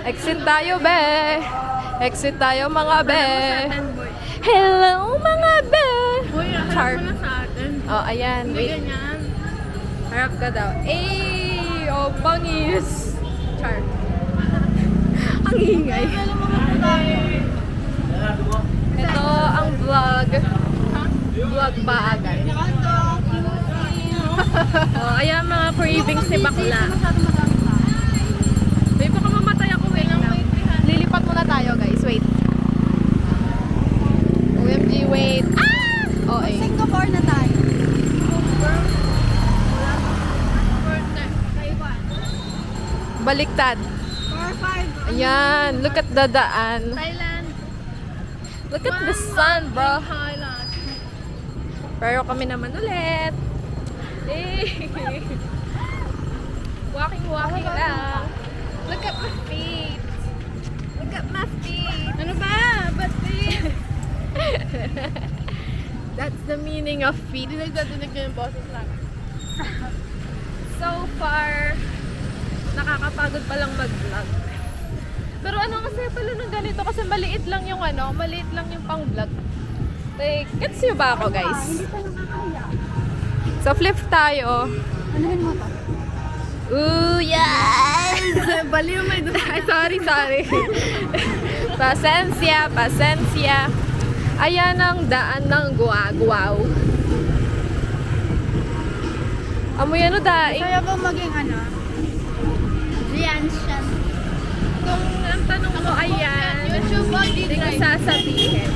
Exit tayo, be. Exit tayo, mga be. Hello, mga be. Uy, Char. harap mo na sa atin. Oh, ayan. Hindi Wait. ganyan. Harap ka daw. Eh, oh, bangis. Char. Ang ingay. Ito ang vlog. Vlog pa agad. Oh, ayan mga cravings ni bakla. Babe, baka mamatay ako. Wait lang. Lilipat muna tayo, guys. Wait. OMG, wait. Ah! Oh, eh. Singapore na tayo. Baliktad. 4-5. Ayan. Look at the daan. Thailand. Look at the sun, bro. Thailand. Pero kami naman ulit. Eh. Walking lang. Look at my feet. Look at my feet. Ano ba? Ba't That's the meaning of feet. dinig ko yung boses namin. So far, nakakapagod palang mag-vlog. Pero ano kasi pala ng ganito kasi maliit lang yung maliit lang yung pang-vlog. Like, gets nyo ba ako, guys? Hindi pa nakakaya. So, flip tayo. Anuhin mo to? Ooh, yes! Baliw may doon. sorry. Pasensya. Ayan ang daan ng guwagwaw. Amoy ano daing? Kaya ba maging ano? Lianshan. Kung ang tanong mo ayan, YouTube boy, hindi ko sasabihin.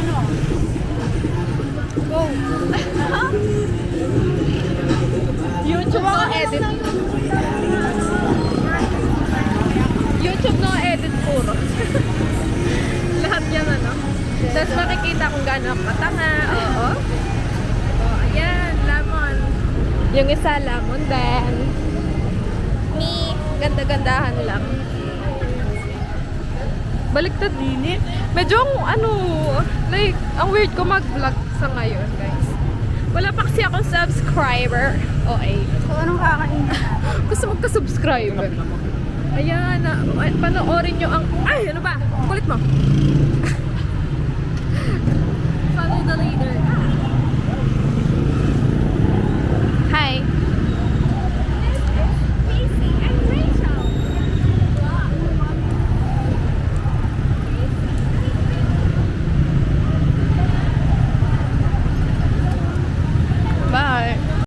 Ano? Go. YouTube no edit. YouTube no edit puro. Lahat yan Tapos makikita kung gaano ang patanga. Oo. Oh, ayan, lemon. Yung isa lemon din. Me, ganda-gandahan lang. Baliktad din eh. Medyo like, ang weird ko mag-vlog sa ngayon, guys. Wala pa kasi akong subscriber. Okay. So, anong kakainin na? Gusto magka-subscriber. Ayan, panoorin nyo ano ba? Kulit mo. Follow the leader.